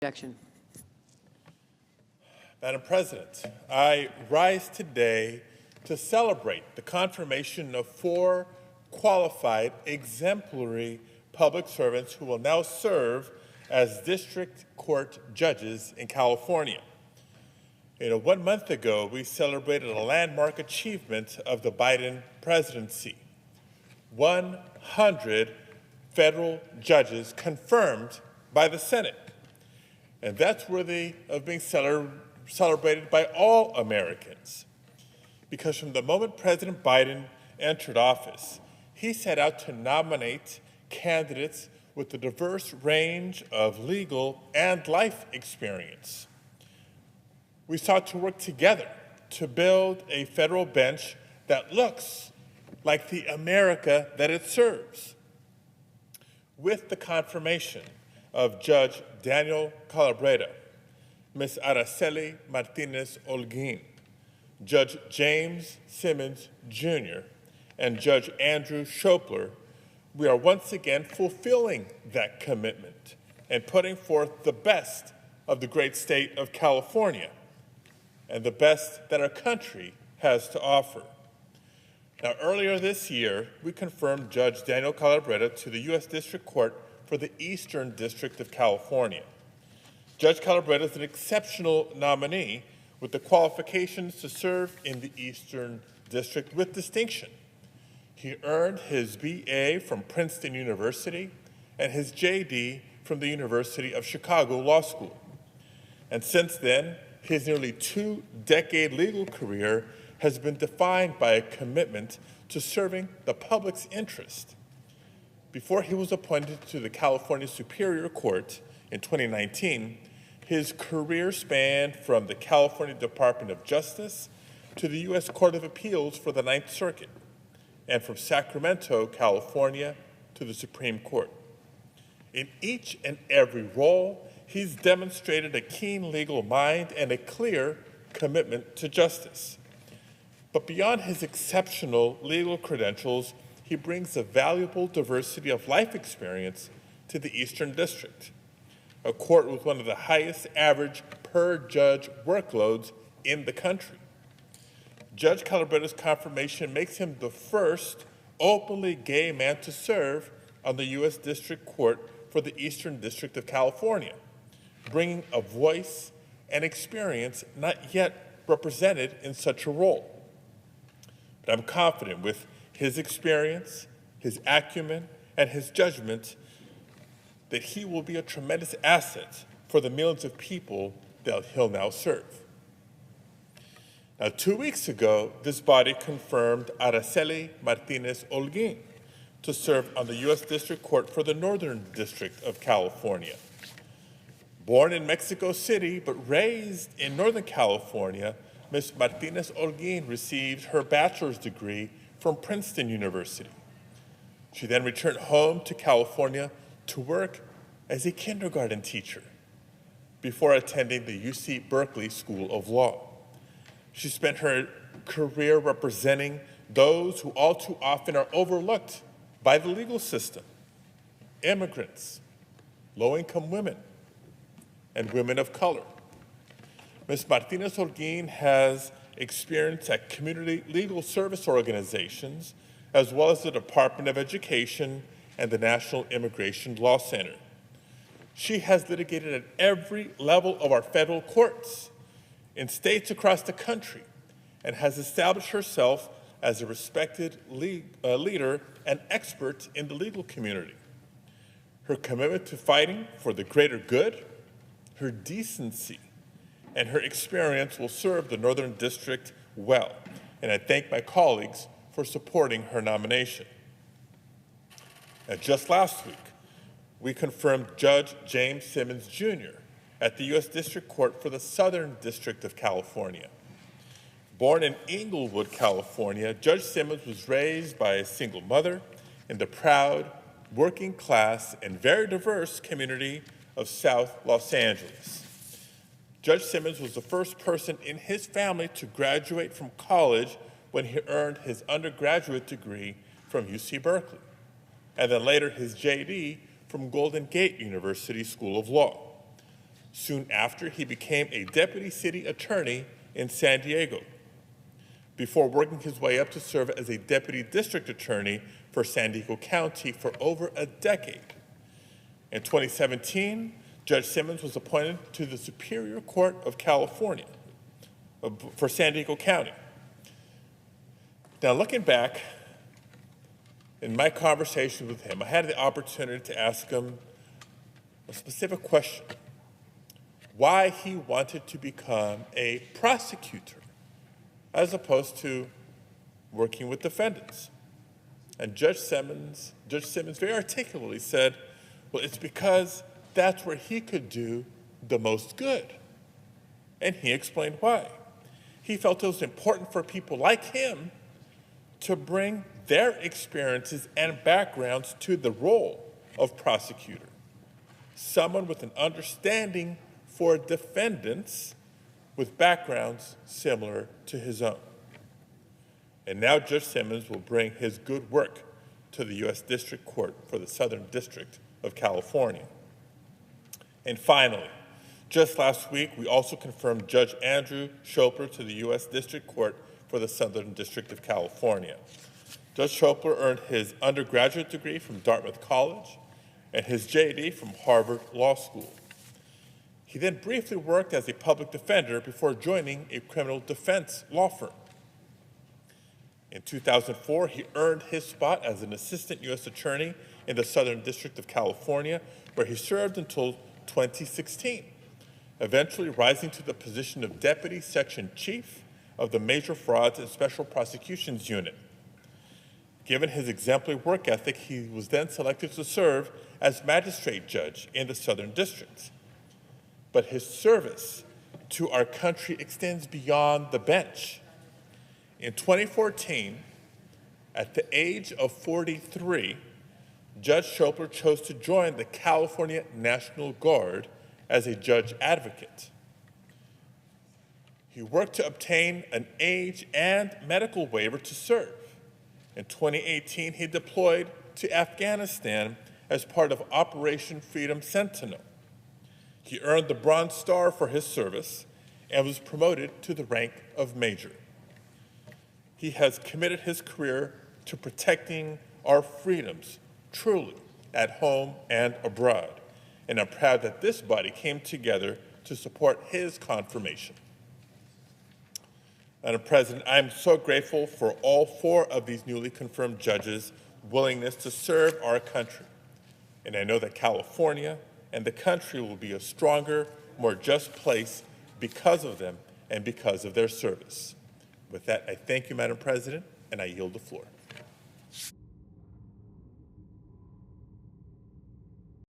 Objection. Madam President, I rise today to celebrate the confirmation of 4 qualified, exemplary public servants who will now serve as district court judges in California. 1 month ago, we celebrated a landmark achievement of the Biden presidency. 100 federal judges confirmed by the Senate. And that's worthy of being celebrated by all Americans. Because from the moment President Biden entered office, he set out to nominate candidates with a diverse range of legal and life experience. We sought to work together to build a federal bench that looks like the America that it serves. With the confirmation of Judge Daniel Calabretta, Ms. Araceli Martinez-Holguin, Judge James Simmons, Jr., and Judge Andrew Schopler, we are once again fulfilling that commitment and putting forth the best of the great state of California and the best that our country has to offer. Now, earlier this year, we confirmed Judge Daniel Calabretta to the U.S. District Court for the Eastern District of California. Judge Calabretta is an exceptional nominee with the qualifications to serve in the Eastern District with distinction. He earned his BA from Princeton University and his JD from the University of Chicago Law School. And since then, his nearly 2-decade legal career has been defined by a commitment to serving the public's interest. Before he was appointed to the California Superior Court in 2019, his career spanned from the California Department of Justice to the U.S. Court of Appeals for the Ninth Circuit, and from Sacramento, California, to the Supreme Court. In each and every role, he's demonstrated a keen legal mind and a clear commitment to justice. But beyond his exceptional legal credentials, he brings a valuable diversity of life experience to the Eastern District, a court with one of the highest average per-judge workloads in the country. Judge Calabretta's confirmation makes him the first openly gay man to serve on the U.S. District Court for the Eastern District of California, bringing a voice and experience not yet represented in such a role. But I'm confident with his experience, his acumen, and his judgment that he will be a tremendous asset for the millions of people that he'll now serve. Now, 2 weeks ago, this body confirmed Araceli Martinez-Holguin to serve on the U.S. District Court for the Northern District of California. Born in Mexico City but raised in Northern California, Ms. Martinez-Holguin received her bachelor's degree from Princeton University. She then returned home to California to work as a kindergarten teacher before attending the UC Berkeley School of Law. She spent her career representing those who all too often are overlooked by the legal system: immigrants, low-income women, and women of color. Ms. Martinez-Holguin has experience at community legal service organizations, as well as the Department of Education and the National Immigration Law Center. She has litigated at every level of our federal courts in states across the country and has established herself as a respected leader and expert in the legal community. Her commitment to fighting for the greater good, her decency, and her experience will serve the Northern District well, and I thank my colleagues for supporting her nomination. Now, just last week, we confirmed Judge James Simmons, Jr. at the U.S. District Court for the Southern District of California. Born in Inglewood, California, Judge Simmons was raised by a single mother in the proud, working class, and very diverse community of South Los Angeles. Judge Simmons was the first person in his family to graduate from college when he earned his undergraduate degree from UC Berkeley, and then later his JD from Golden Gate University School of Law. Soon after, he became a deputy city attorney in San Diego, before working his way up to serve as a deputy district attorney for San Diego County for over a decade. In 2017, Judge Simmons was appointed to the Superior Court of California for San Diego County. Now, looking back, in my conversation with him, I had the opportunity to ask him a specific question: why he wanted to become a prosecutor as opposed to working with defendants. And Judge Simmons very articulately said, well, it's because that's where he could do the most good. And he explained why. He felt it was important for people like him to bring their experiences and backgrounds to the role of prosecutor. Someone with an understanding for defendants with backgrounds similar to his own. And now Judge Simmons will bring his good work to the U.S. District Court for the Southern District of California. And finally, just last week, we also confirmed Judge Andrew Schopler to the U.S. District Court for the Southern District of California. Judge Schopler earned his undergraduate degree from Dartmouth College and his JD from Harvard Law School. He then briefly worked as a public defender before joining a criminal defense law firm. In 2004, he earned his spot as an assistant U.S. attorney in the Southern District of California, where he served until 2016, eventually rising to the position of Deputy Section Chief of the Major Frauds and Special Prosecutions Unit. Given his exemplary work ethic, he was then selected to serve as magistrate judge in the Southern District. But his service to our country extends beyond the bench. In 2014, at the age of 43, Judge Schopler chose to join the California National Guard as a judge advocate. He worked to obtain an age and medical waiver to serve. In 2018, he deployed to Afghanistan as part of Operation Freedom Sentinel. He earned the Bronze Star for his service and was promoted to the rank of Major. He has committed his career to protecting our freedoms truly at home and abroad, and I'm proud that this body came together to support his confirmation. Madam President, I'm so grateful for all 4 of these newly confirmed judges' willingness to serve our country, and I know that California and the country will be a stronger, more just place because of them and because of their service. With that, I thank you, Madam President, and I yield the floor.